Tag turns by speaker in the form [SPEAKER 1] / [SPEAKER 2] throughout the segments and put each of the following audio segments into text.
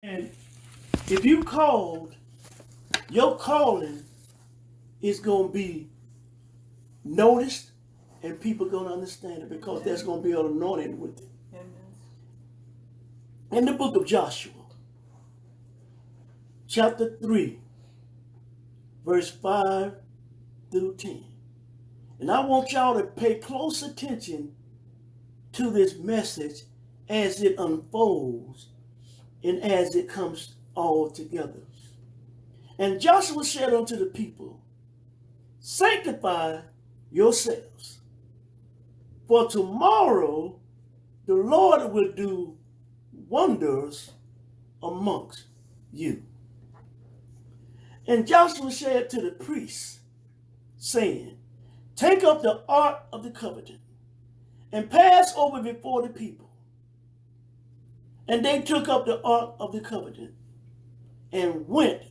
[SPEAKER 1] And if you called, your calling is going to be noticed and people going to understand it because there's going to be an anointing with it. In the book of Joshua, chapter 3, verse 5 through 10. And I want y'all to pay close attention to this message as it unfolds and as it comes all together. And Joshua said unto the people, sanctify yourselves, for tomorrow the Lord will do wonders amongst you. And Joshua said to the priests, saying, take up the ark of the covenant and pass over before the people. And they took up the ark of the covenant and went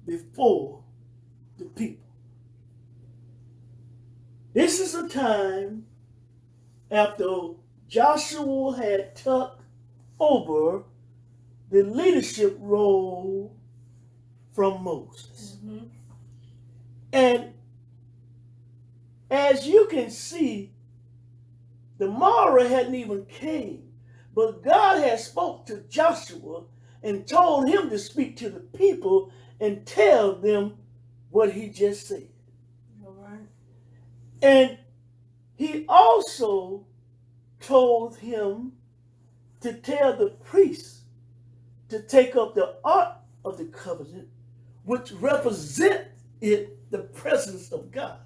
[SPEAKER 1] before the people. This is a time after Joshua had took over the leadership role from Moses. Mm-hmm. And as you can see, the morrow hadn't even came, but God had spoke to Joshua and told him to speak to the people and tell them what he just said. All right. And he also told him to tell the priests to take up the ark of the covenant, which represented the presence of God,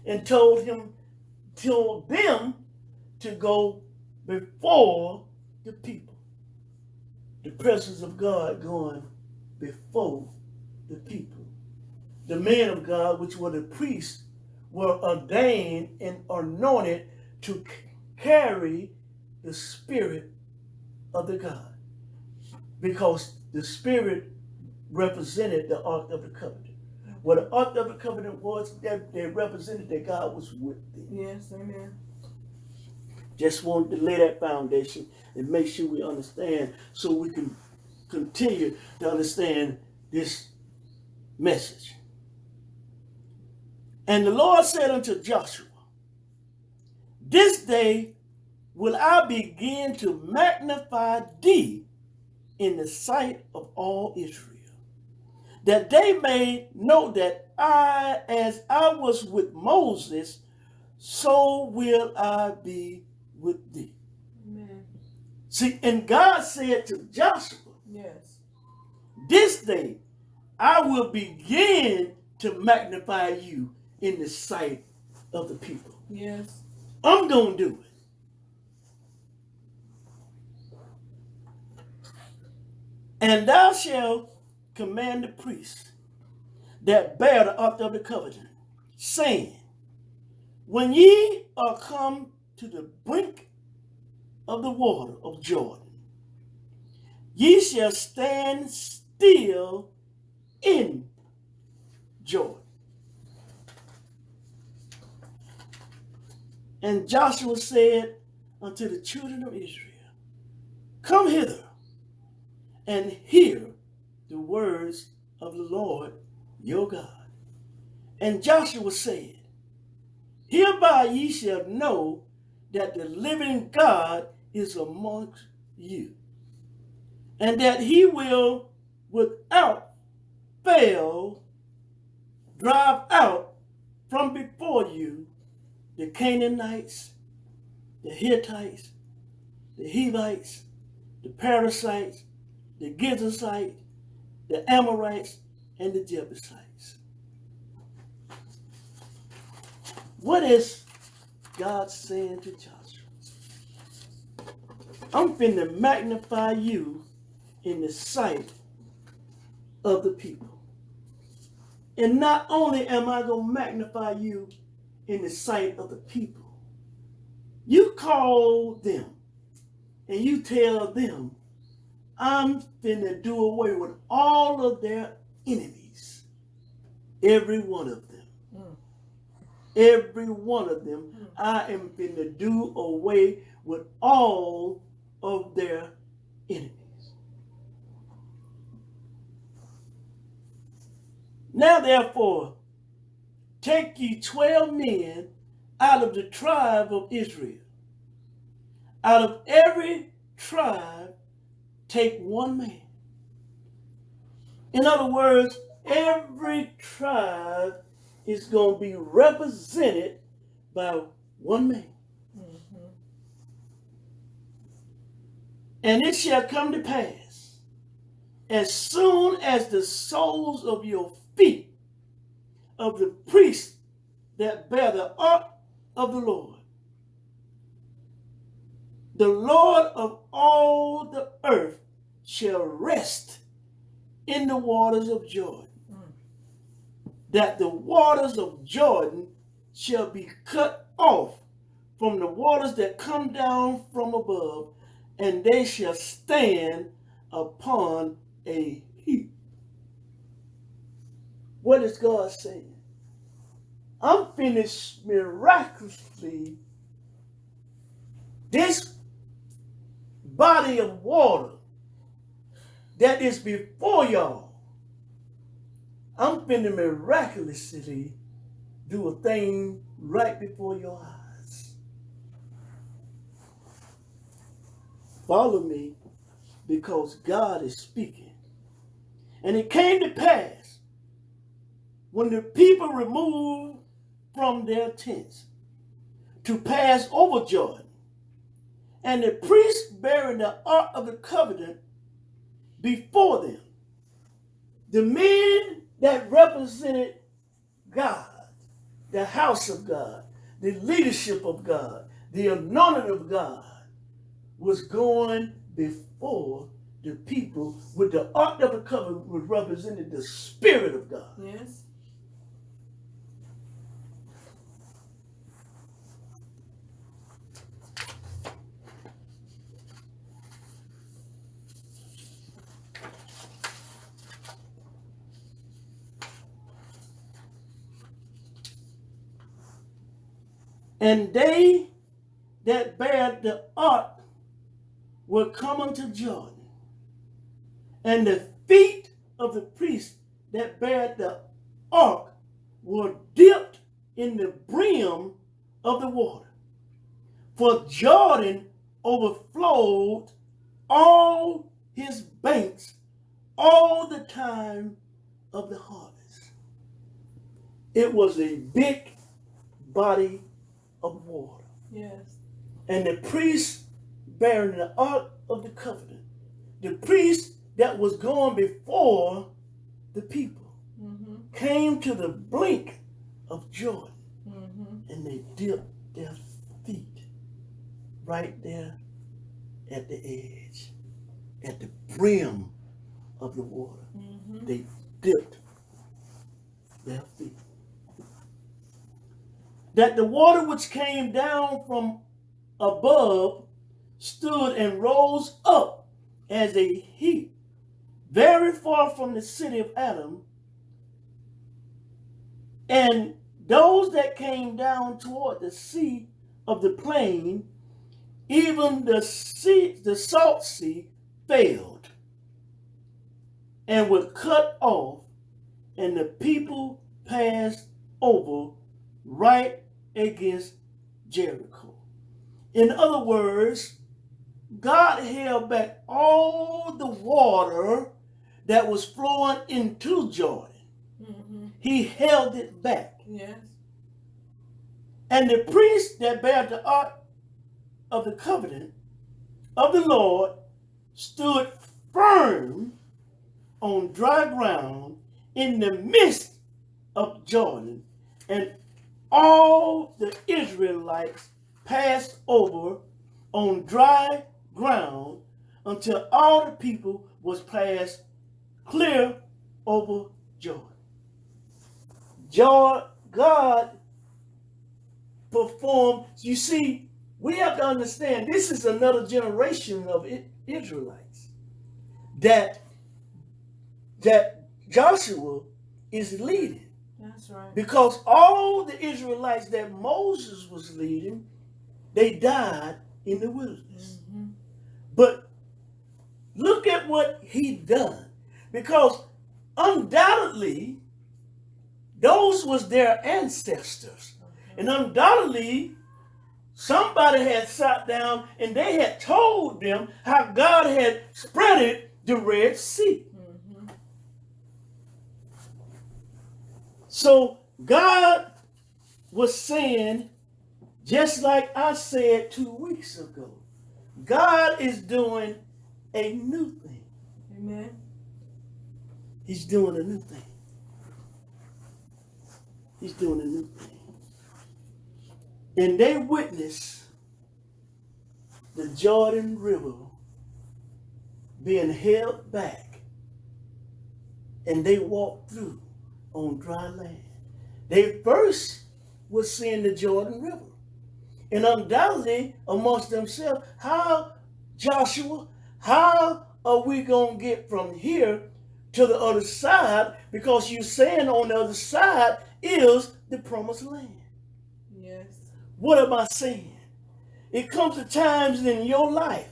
[SPEAKER 1] and told them to go before the people. The presence of God going before the people. The men of God, which were the priests, were ordained and anointed to carry the spirit of the God, because the spirit represented the ark of the covenant. What the ark of the covenant was, that they represented that God was with them.
[SPEAKER 2] Yes, amen.
[SPEAKER 1] Just wanted to lay that foundation and make sure we understand so we can continue to understand this message. And the Lord said unto Joshua, this day will I begin to magnify thee in the sight of all Israel, that they may know that as I was with Moses, so will I be with thee.
[SPEAKER 2] Amen.
[SPEAKER 1] See, and God said to Joshua,
[SPEAKER 2] yes,
[SPEAKER 1] this day I will begin to magnify you in the sight of the people.
[SPEAKER 2] Yes.
[SPEAKER 1] I'm going to do it. And thou shalt command the priests that bear the ark of the covenant, saying, when ye are come to the brink of the water of Jordan, ye shall stand still in Jordan. And Joshua said unto the children of Israel, come hither and hear the words of the Lord your God. And Joshua said, hereby ye shall know that the living God is amongst you, and that he will without fail drive out from before you the Canaanites, the Hittites, the Hivites, the Perizzites, the Girgashites, the Amorites, and the Jebusites. What is God saying to Joshua? I'm finna magnify you in the sight of the people. And not only am I going to magnify you in the sight of the people, you call them and you tell them, I'm finna do away with all of their enemies. Every one of them. Every one of them. I am finna do away with all of their enemies. Now therefore, take ye 12 men out of the tribe of Israel. Out of every tribe, take one man. In other words, every tribe is going to be represented by one man.
[SPEAKER 2] Mm-hmm.
[SPEAKER 1] And it shall come to pass, as soon as the soles of your feet of the priests that bear the ark of the Lord of all the earth shall rest in the waters of Jordan, that the waters of Jordan shall be cut off from the waters that come down from above, and they shall stand upon a heap. What is God saying? I'm finished miraculously. This body of water that is before y'all, I'm finna miraculously do a thing right before your eyes. Follow me, because God is speaking. And it came to pass, when the people removed from their tents to pass over Jordan, and the priests bearing the ark of the covenant before them, the men that represented God, the house of God, the leadership of God, the anointing of God, was going before the people with the ark of the covenant, was represented the Spirit of God.
[SPEAKER 2] Yes.
[SPEAKER 1] And they that bare the ark were come unto Jordan, and the feet of the priests that bare the ark were dipped in the brim of the water. For Jordan overflowed all his banks all the time of the harvest. It was a big body of water.
[SPEAKER 2] Yes.
[SPEAKER 1] And the priest bearing the ark of the covenant, the priest that was going before the people, came to the brink of Jordan, and they dipped their feet right there at the edge, at the brim of the water. They dipped their feet. That the water which came down from above stood and rose up as a heap, very far from the city of Adam, and those that came down toward the sea of the plain, even the salt sea, failed and were cut off, and the people passed over right against Jericho. In other words, God held back all the water that was flowing into Jordan. He held it back.
[SPEAKER 2] Yes.
[SPEAKER 1] And the priests that bare the ark of the covenant of the Lord stood firm on dry ground in the midst of Jordan, and all the Israelites passed over on dry ground until all the people was passed clear over Jordan. God performed. You see, we have to understand this is another generation of Israelites that Joshua is leading.
[SPEAKER 2] That's right.
[SPEAKER 1] Because all the Israelites that Moses was leading, they died in the wilderness. But look at what he done. Because undoubtedly, Those was their ancestors. And undoubtedly, somebody had sat down and they had told them how God had spreaded the Red Sea.
[SPEAKER 2] Mm-hmm.
[SPEAKER 1] So God was saying, just like I said 2 weeks ago, God is doing a new thing.
[SPEAKER 2] Amen.
[SPEAKER 1] He's doing a new thing. He's doing a new thing. And they witnessed the Jordan River being held back, and they walked through on dry land. They first was seeing the Jordan River. And undoubtedly amongst themselves, how, Joshua, how are we going to get from here to the other side? Because you're saying on the other side is the promised land.
[SPEAKER 2] Yes.
[SPEAKER 1] What am I saying? It comes to times in your life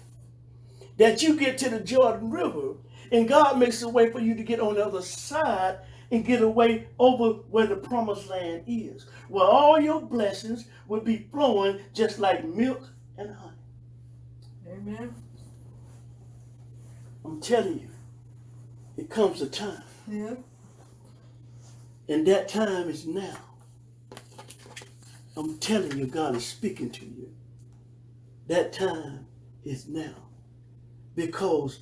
[SPEAKER 1] that you get to the Jordan River and God makes a way for you to get on the other side and get away over where the promised land is, where all your blessings will be flowing just like milk and honey.
[SPEAKER 2] Amen.
[SPEAKER 1] I'm telling you, it comes a time,
[SPEAKER 2] Yeah.
[SPEAKER 1] and that time is now. I'm telling you, God is speaking to you. That time is now. Because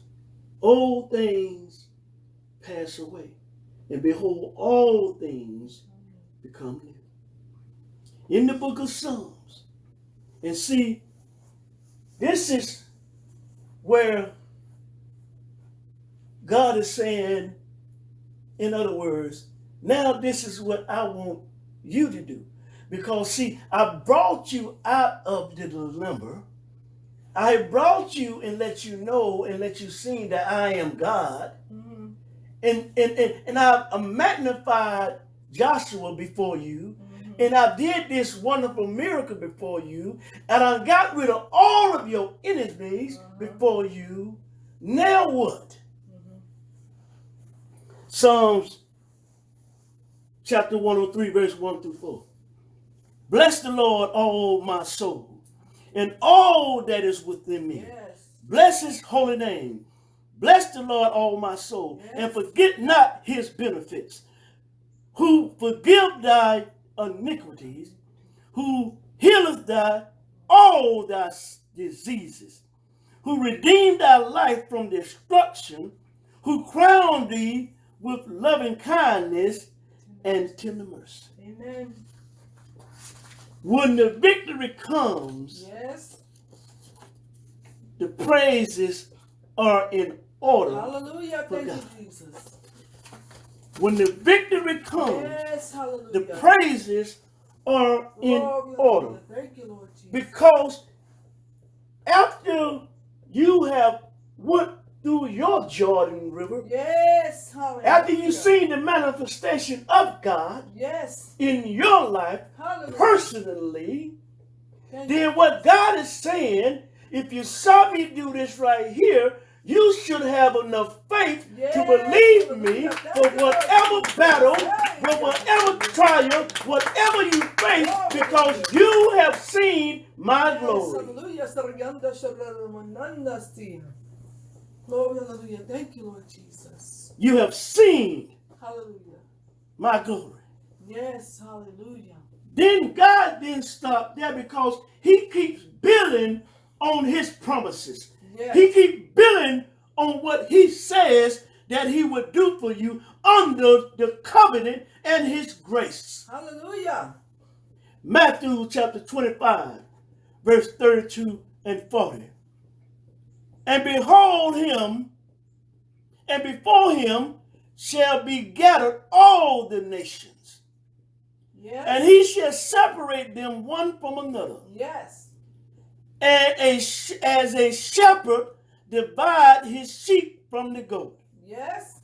[SPEAKER 1] old things pass away, and behold, all things become new. In the book of Psalms, and see, this is where God is saying, in other words, now this is what I want you to do. Because see, I brought you out of the dilemma. I brought you and let you know and let you see that I am God.
[SPEAKER 2] Mm-hmm.
[SPEAKER 1] And I magnified Joshua before you.
[SPEAKER 2] Mm-hmm.
[SPEAKER 1] And I did this wonderful miracle before you. And I got rid of all of your enemies before you. Now what?
[SPEAKER 2] Mm-hmm.
[SPEAKER 1] Psalms chapter 103, verse 1 through 4. Bless the Lord, all my soul, and all that is within me.
[SPEAKER 2] Yes.
[SPEAKER 1] Bless his holy name. Bless the Lord, all my soul,
[SPEAKER 2] Yes.
[SPEAKER 1] and forget not his benefits, who forgive thy iniquities, who healeth thy all thy diseases, who redeemed thy life from destruction, who crowned thee with loving kindness and tender mercy.
[SPEAKER 2] Amen.
[SPEAKER 1] When the victory comes,
[SPEAKER 2] Yes.
[SPEAKER 1] the praises are in order.
[SPEAKER 2] Hallelujah.
[SPEAKER 1] for
[SPEAKER 2] Thank
[SPEAKER 1] God.
[SPEAKER 2] you, Jesus.
[SPEAKER 1] When the victory comes,
[SPEAKER 2] Yes. Hallelujah.
[SPEAKER 1] the praises are in
[SPEAKER 2] Glory,
[SPEAKER 1] order.
[SPEAKER 2] Lord. Thank you, Lord Jesus.
[SPEAKER 1] Because after you have went through your Jordan River,
[SPEAKER 2] Yes. Hallelujah.
[SPEAKER 1] after you seen the manifestation of God
[SPEAKER 2] Yes.
[SPEAKER 1] in your life
[SPEAKER 2] Hallelujah.
[SPEAKER 1] personally,
[SPEAKER 2] Thank you.
[SPEAKER 1] then what God is saying, if you saw me do this right here, you should have enough faith to
[SPEAKER 2] Yes,
[SPEAKER 1] believe me
[SPEAKER 2] hallelujah.
[SPEAKER 1] for
[SPEAKER 2] Thank you,
[SPEAKER 1] whatever
[SPEAKER 2] Lord.
[SPEAKER 1] battle,
[SPEAKER 2] Thank
[SPEAKER 1] for
[SPEAKER 2] you.
[SPEAKER 1] whatever trial, whatever you face,
[SPEAKER 2] Glory.
[SPEAKER 1] because you have seen my
[SPEAKER 2] Yes,
[SPEAKER 1] glory.
[SPEAKER 2] hallelujah. Sarganda sharramananda stia. Glory, hallelujah. Thank you, Lord Jesus.
[SPEAKER 1] You have seen
[SPEAKER 2] Hallelujah.
[SPEAKER 1] my glory.
[SPEAKER 2] Yes, hallelujah.
[SPEAKER 1] Then God didn't stop there because he keeps building on his promises.
[SPEAKER 2] Yes.
[SPEAKER 1] He keeps building on what he says that he would do for you under the covenant and his grace.
[SPEAKER 2] Hallelujah.
[SPEAKER 1] Matthew chapter 25, verse 32 and 40. And behold him, and before him shall be gathered all the nations.
[SPEAKER 2] Yes.
[SPEAKER 1] And he shall separate them one from another.
[SPEAKER 2] Yes.
[SPEAKER 1] And as a shepherd divide his sheep from the goat.
[SPEAKER 2] Yes.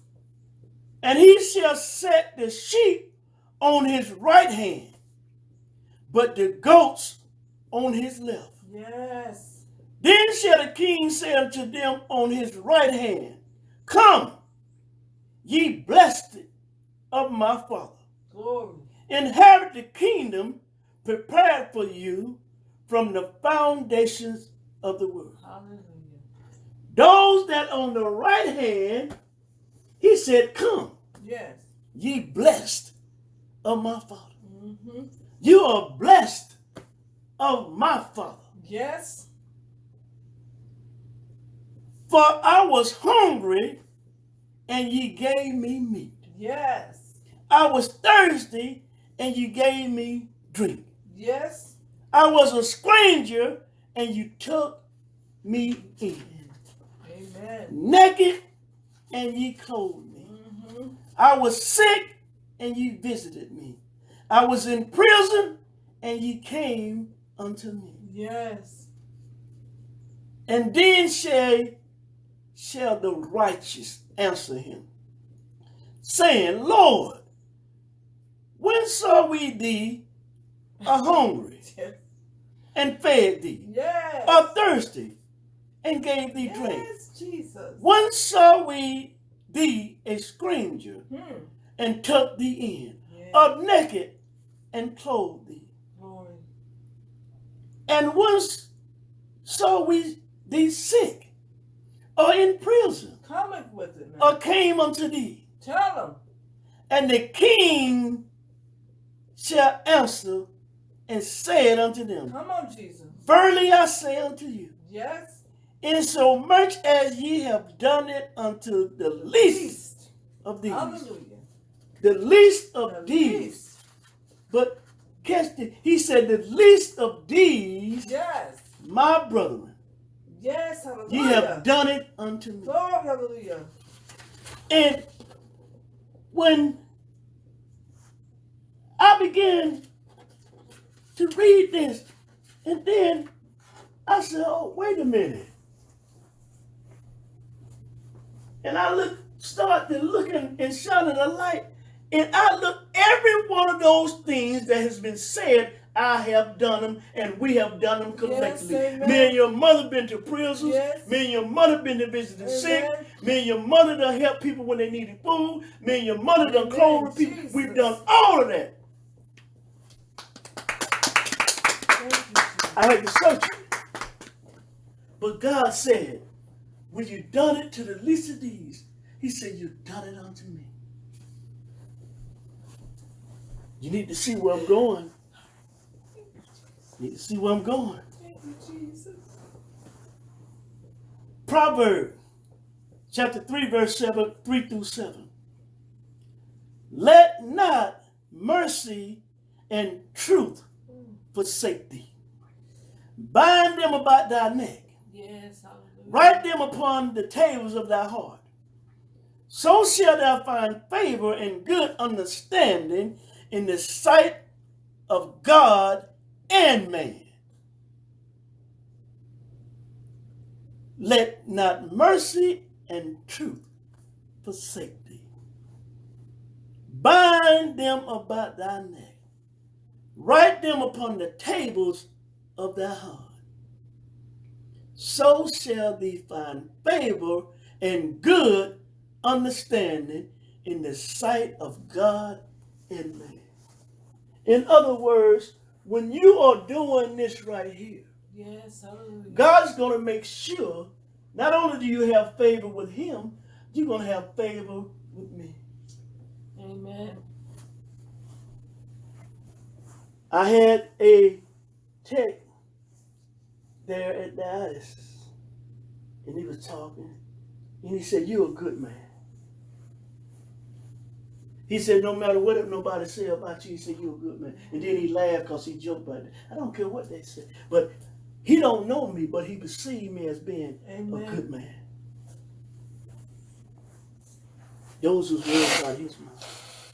[SPEAKER 1] And he shall set the sheep on his right hand, but the goats on his left.
[SPEAKER 2] Yes.
[SPEAKER 1] Then shall the king say unto them on his right hand, Come, ye blessed of my Father,
[SPEAKER 2] Glory.
[SPEAKER 1] Inherit the kingdom prepared for you from the foundations of the world.
[SPEAKER 2] Hallelujah.
[SPEAKER 1] Those that on the right hand, he said, come,
[SPEAKER 2] Yes.
[SPEAKER 1] ye blessed of my Father.
[SPEAKER 2] Mm-hmm.
[SPEAKER 1] You are blessed of my Father.
[SPEAKER 2] Yes.
[SPEAKER 1] For I was hungry, and ye gave me meat.
[SPEAKER 2] Yes.
[SPEAKER 1] I was thirsty, and you gave me drink.
[SPEAKER 2] Yes.
[SPEAKER 1] I was a stranger, and you took me in.
[SPEAKER 2] Amen.
[SPEAKER 1] Naked, and ye clothed me.
[SPEAKER 2] Mm-hmm.
[SPEAKER 1] I was sick, and ye visited me. I was in prison, and ye came unto me.
[SPEAKER 2] Yes.
[SPEAKER 1] And then shall the righteous answer him, saying, Lord, when saw we thee hungry,
[SPEAKER 2] Yes.
[SPEAKER 1] and fed thee,
[SPEAKER 2] Yes.
[SPEAKER 1] or thirsty, and gave thee drink?
[SPEAKER 2] Yes, Jesus.
[SPEAKER 1] When saw we thee a stranger,
[SPEAKER 2] Hmm.
[SPEAKER 1] and took thee in,
[SPEAKER 2] Yes.
[SPEAKER 1] or naked, and clothed thee?
[SPEAKER 2] Glory.
[SPEAKER 1] And when saw we thee sick, or in prison,
[SPEAKER 2] Cometh with it now.
[SPEAKER 1] or came unto thee?
[SPEAKER 2] Tell them.
[SPEAKER 1] And the king shall answer and said unto them,
[SPEAKER 2] Come on, Jesus.
[SPEAKER 1] Verily I say unto you,
[SPEAKER 2] Yes.
[SPEAKER 1] insomuch as ye have done it unto the least of these,
[SPEAKER 2] Hallelujah.
[SPEAKER 1] the least of
[SPEAKER 2] The
[SPEAKER 1] these,
[SPEAKER 2] least.
[SPEAKER 1] but catch it, he said, the least of these,
[SPEAKER 2] Yes.
[SPEAKER 1] my brethren,
[SPEAKER 2] Yes. Hallelujah.
[SPEAKER 1] ye have done it unto me.
[SPEAKER 2] Glory. Hallelujah.
[SPEAKER 1] And when I began to read this, and then I said, oh, wait a minute. And I started looking and shining a light, and I looked every one of those things that has been said, I have done them, and we have done them collectively.
[SPEAKER 2] Yes,
[SPEAKER 1] Me and your mother been to prisons.
[SPEAKER 2] Yes.
[SPEAKER 1] Me and your mother been to visit the sick.
[SPEAKER 2] Amen.
[SPEAKER 1] Me and your mother done help people when they needed food. Me and your mother done
[SPEAKER 2] Amen.
[SPEAKER 1] clothed people.
[SPEAKER 2] Jesus.
[SPEAKER 1] We've done all of that.
[SPEAKER 2] Thank you, Jesus.
[SPEAKER 1] I had to search it. But God said, when you done it to the least of these, he said, you've done it unto me. You need to see where I'm going. You need to see where I'm going.
[SPEAKER 2] Thank you, Jesus.
[SPEAKER 1] Proverbs chapter 3, verse 3 through 7. Let not mercy and truth forsake thee. Bind them about thy neck.
[SPEAKER 2] Yes, hallelujah.
[SPEAKER 1] Write them upon the tables of thy heart. So shalt thou find favor and good understanding in the sight of God and man. Let not mercy and truth forsake thee. Bind them about thy neck. Write them upon the tables of thy heart. So shall thee find favor and good understanding in the sight of God and man. In other words, when you are doing this right here,
[SPEAKER 2] Yes, hallelujah.
[SPEAKER 1] God's going to make sure not only do you have favor with him, you're going to have favor with me.
[SPEAKER 2] Amen.
[SPEAKER 1] I had a tech there at the dialysis, and he was talking, and he said, you're a good man. He said, no matter what nobody say about you, he said, you're a good man. And then he laughed because he joked about it. I don't care what they say. But he don't know me, but he perceived me as being
[SPEAKER 2] Amen.
[SPEAKER 1] a good man. Those whose words out of his mouth.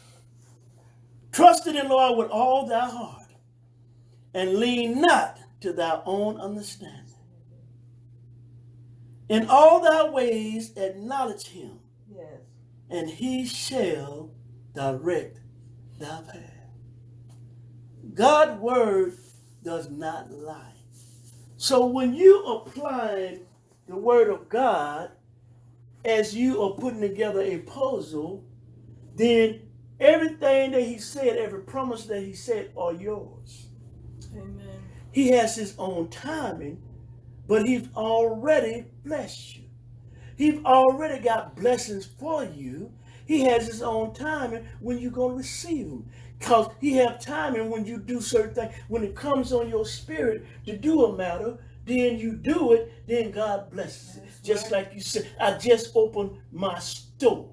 [SPEAKER 1] Trust in the Lord with all thy heart, and lean not to thy own understanding. In all thy ways acknowledge him,
[SPEAKER 2] Yes.
[SPEAKER 1] and he shall direct thy path. God's word does not lie. So when you apply the word of God as you are putting together a puzzle, then Everything that he said, every promise that he said are yours.
[SPEAKER 2] Amen.
[SPEAKER 1] He has his own timing, but he's already blessed you. He's already got blessings for you. He has his own timing when you're going to receive them. Because he has timing when you do certain things. When it comes on your spirit to do a matter, then you do it, then God blesses it.
[SPEAKER 2] That's
[SPEAKER 1] Just
[SPEAKER 2] right.
[SPEAKER 1] like you said, I just opened my store.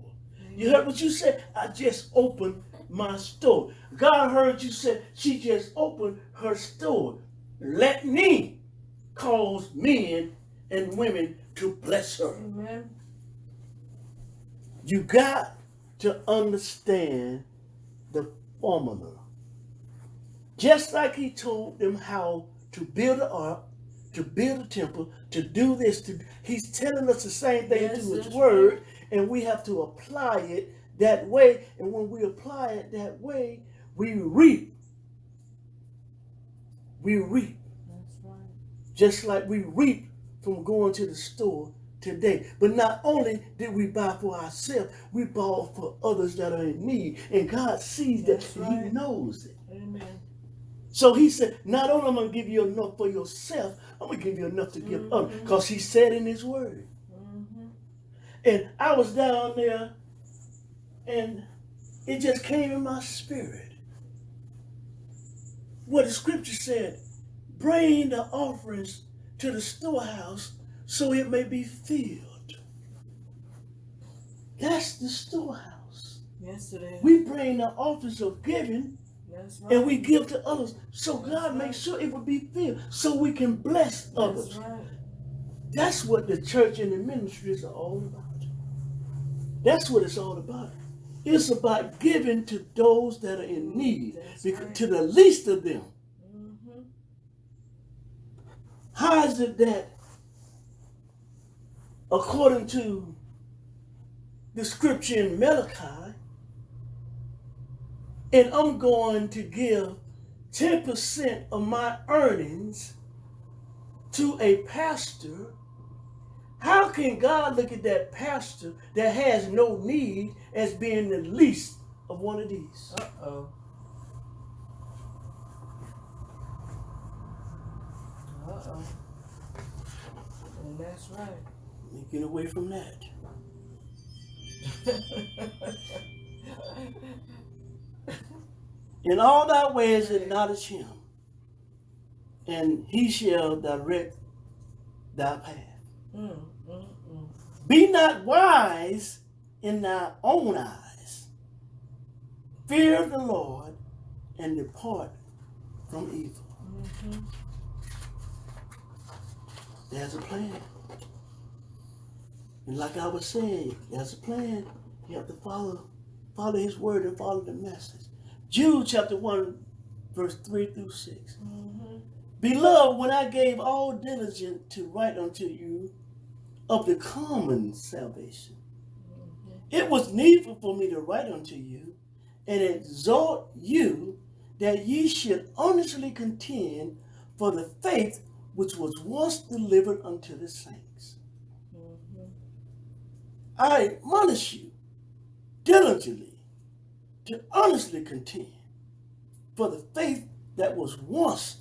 [SPEAKER 1] You heard what you said? I just opened my store. God heard you say, she just opened her store. Let me cause men and women to bless her.
[SPEAKER 2] Amen.
[SPEAKER 1] You got to understand the formula. Just like he told them how to build an ark, to build a temple, to do this, he's telling us the same thing through his word,
[SPEAKER 2] right.
[SPEAKER 1] and we have to apply it that way. And when we apply it that way, we reap. We reap.
[SPEAKER 2] That's right.
[SPEAKER 1] Just like we reap from going to the store today. But not only did we buy for ourselves, we bought for others that are in need. And God sees that,
[SPEAKER 2] That's
[SPEAKER 1] and
[SPEAKER 2] right.
[SPEAKER 1] he knows it.
[SPEAKER 2] Amen.
[SPEAKER 1] So he said, not only am I going to give you enough for yourself, I'm going to give you enough to give others. Because he said in his word. And I was down there, and it just came in my spirit. What the scripture said, bring the offerings to the storehouse so it may be filled. That's the storehouse.
[SPEAKER 2] Yes, it is.
[SPEAKER 1] We bring the offerings of giving.
[SPEAKER 2] That's right.
[SPEAKER 1] And we give to others. So
[SPEAKER 2] That's
[SPEAKER 1] God
[SPEAKER 2] right.
[SPEAKER 1] makes sure it will be filled so we can bless others.
[SPEAKER 2] That's right.
[SPEAKER 1] That's what the church and the ministries are all about. That's what it's all about. It's about giving to those that are in need,
[SPEAKER 2] Right.
[SPEAKER 1] to the least of them.
[SPEAKER 2] Mm-hmm.
[SPEAKER 1] How is it that, according to the scripture in Malachi, and I'm going to give 10% of my earnings to a pastor, how can God look at that pastor that has no need as being the least of one of these?
[SPEAKER 2] Uh-oh. Uh-oh. And that's right.
[SPEAKER 1] Let me get away from that. In all thy ways acknowledge him, and he shall direct thy path. Be not wise in thy own eyes. Fear the Lord and depart from evil. There's a plan. And like I was saying, there's a plan. You have to follow his word and follow the message. Jude chapter 1, verse 3 through 6. Beloved, when I gave all diligence to write unto you of the common salvation, it was needful for me to write unto you and exhort you that ye should honestly contend for the faith which was once delivered unto the saints. I admonish you diligently to honestly contend for the faith that was once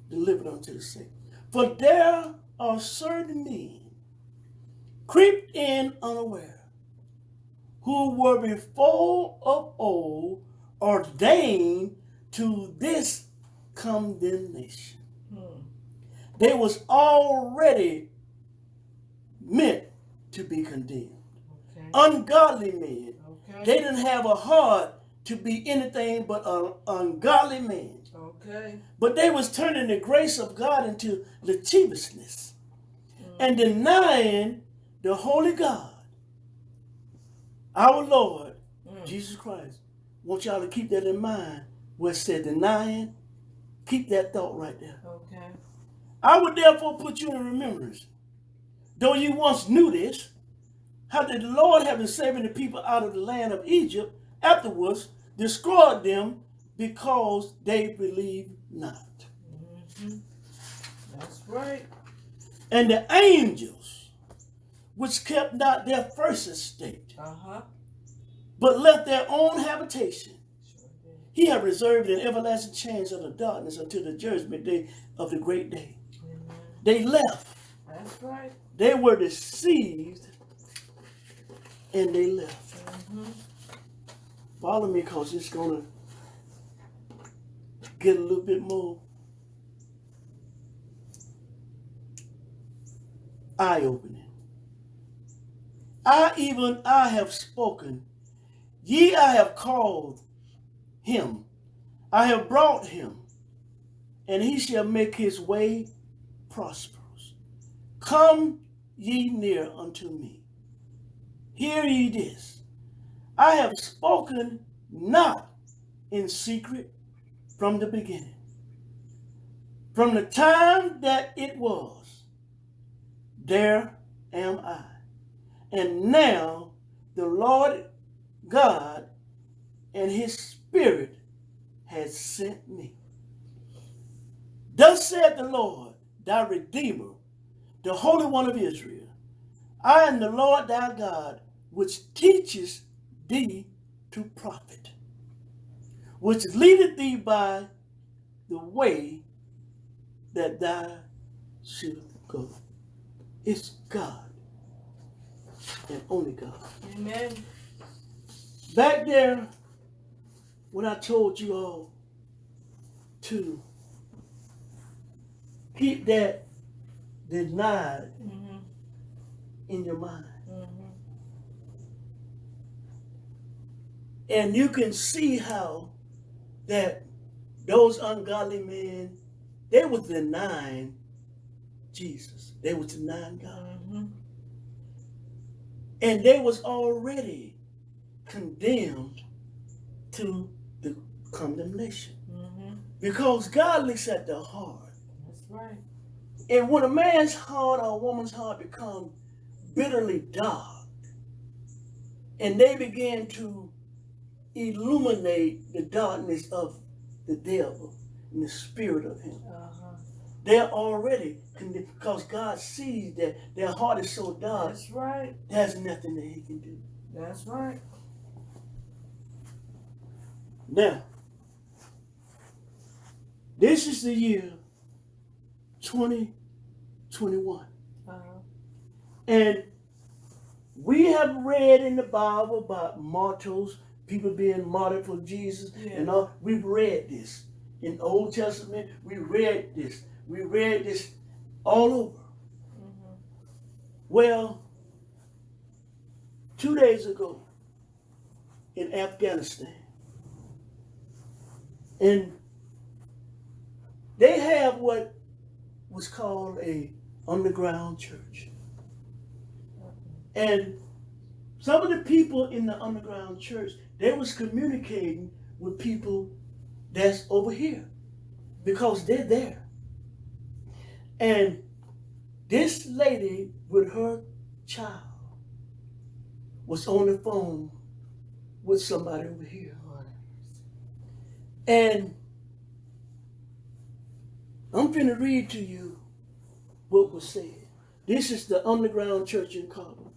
[SPEAKER 1] delivered unto the saints. For there are certain men creeped in unaware, who were before of old ordained to this condemnation. They was already meant to be condemned. Ungodly men. They didn't have a heart to be anything but an ungodly man. But they was turning the grace of God into lasciviousness and denying the holy God, our Lord, Jesus Christ. I want y'all to keep that in mind. Where it said denying, keep that thought right there. I would therefore put you in remembrance, though you once knew this, how did the Lord, having saving the people out of the land of Egypt, afterwards destroyed them because they believed not.
[SPEAKER 2] That's right.
[SPEAKER 1] And the angels, which kept not their first estate, but left their own habitation. He hath reserved an everlasting change of the darkness until the judgment day of the great day. Amen. They left.
[SPEAKER 2] That's right.
[SPEAKER 1] They were deceived and they left. Mm-hmm. Follow me, because it's going to get a little bit more eye-opening. I have spoken. Ye, I have called him. I have brought him, and he shall make his way prosperous. Come ye near unto me. Hear ye this. I have spoken not in secret from the beginning. From the time that it was, there am I. And now the Lord God and his Spirit has sent me. Thus said the Lord, thy Redeemer, the Holy One of Israel. I am the Lord thy God, which teaches thee to profit, which leadeth thee by the way that thou shouldst go. It's God and only God.
[SPEAKER 2] Amen.
[SPEAKER 1] Back there, when I told you all to keep that denied in your mind. And you can see how that those ungodly men, they were denying Jesus. They were denying God. And they was already condemned to the condemnation. Because God looks at the heart.
[SPEAKER 2] That's right.
[SPEAKER 1] And when a man's heart or a woman's heart become bitterly dark, and they begin to illuminate the darkness of the devil and the spirit of him, they're already condemned, because God sees that their heart is so dark.
[SPEAKER 2] That's right.
[SPEAKER 1] There's nothing that he can do.
[SPEAKER 2] That's right.
[SPEAKER 1] Now, this is the year 2021. And we have read in the Bible about martyrs, people being martyred for Jesus. And all. We've read this. In the Old Testament, we read this. We read this all over. Well, 2 days ago in Afghanistan, and they have what was called a underground church. And some of the people in the underground church, they was communicating with people that's over here because they're there. And this lady with her child was on the phone with somebody over here. And I'm finna read to you what was said. This is the underground church in Kabul.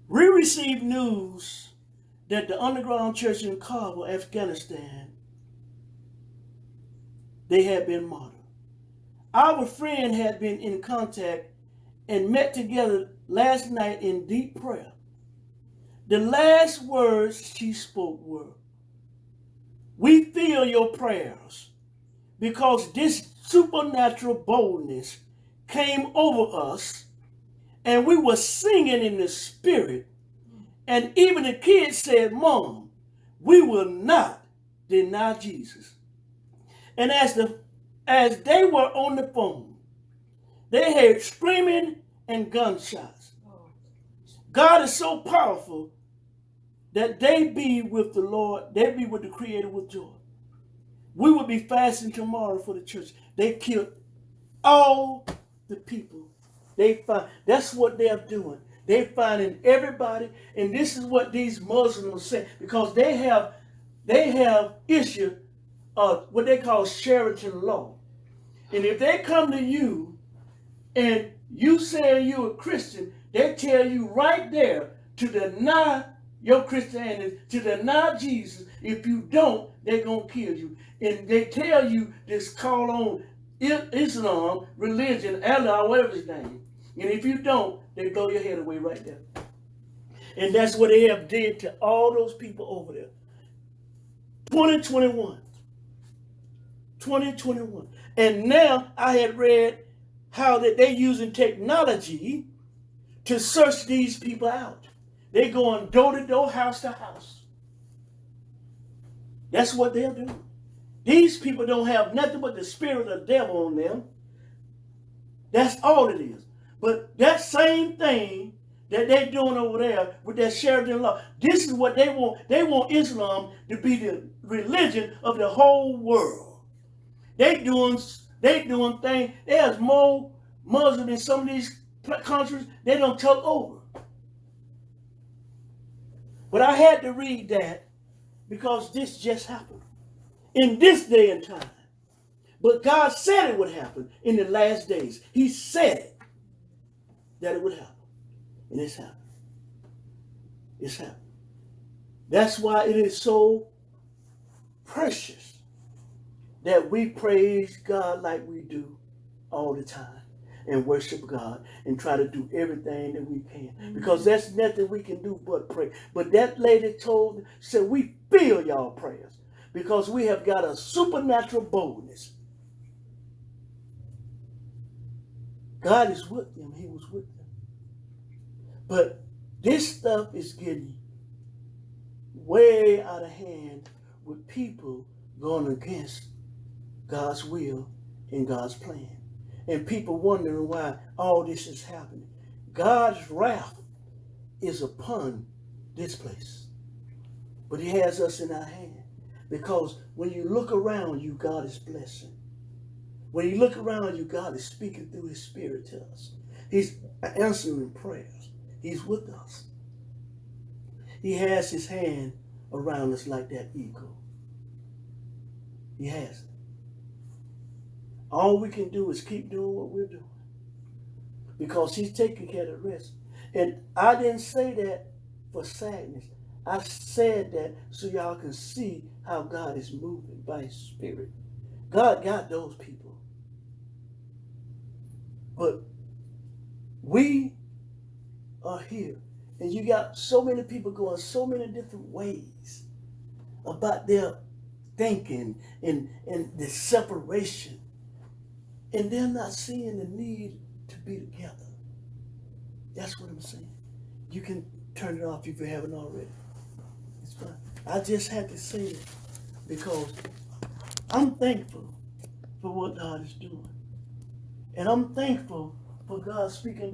[SPEAKER 1] We received news that the underground church in Kabul, Afghanistan, they had been martyred. Our friend had been in contact and met together last night in deep prayer. The last words she spoke were, "We feel your prayers," because this supernatural boldness came over us, and we were singing in the spirit. And even the kids said, "Mom, we will not deny Jesus." And as they were on the phone, they heard screaming and gunshots. God is so powerful that they be with the Lord, they be with the Creator with joy. We will be fasting tomorrow for the church. They killed all the people. That's what they're doing. They're finding everybody, and this is what these Muslims say, because they have issued what they call Sharitan law. And if they come to you and you say you're a Christian, they tell you right there, to deny your Christianity, to deny Jesus. If you don't, they're going to kill you. And they tell you this call on Islam, religion, Allah, whatever his name. And if you don't, they blow your head away right there. And that's what they have did to all those people over there. 2021. And now I had read how that they're using technology to search these people out. They going door to door, house to house. That's what they're doing. These people don't have nothing but the spirit of the devil on them. That's all it is. But that same thing that they're doing over there with that Sheridan law, this is what they want. They want Islam to be the religion of the whole world. They doing things. There's more Muslims in some of these countries. They don't took over. But I had to read that because this just happened in this day and time. But God said it would happen in the last days. He said it, that it would happen. And it's happened. It's happened. That's why it is so precious that we praise God like we do all the time and worship God and try to do everything that we can. Because there's nothing we can do but pray. But that lady said, we feel y'all prayers because we have got a supernatural boldness. God is with them. He was with them. But this stuff is getting way out of hand with people going against God's will and God's plan. And people wondering why all this is happening. God's wrath is upon this place. But he has us in our hand. Because when you look around you, God is blessing. When you look around you, God is speaking through his spirit to us. He's answering prayers. He's with us. He has his hand around us like that eagle. He has it. All we can do is keep doing what we're doing. Because he's taking care of the rest. And I didn't say that for sadness. I said that so y'all can see how God is moving by his spirit. God got those people. But we are here. And you got so many people going so many different ways about their thinking and the separation. And they're not seeing the need to be together. That's what I'm saying. You can turn it off if you haven't already. It's fine. I just had to say it because I'm thankful for what God is doing. And I'm thankful for God speaking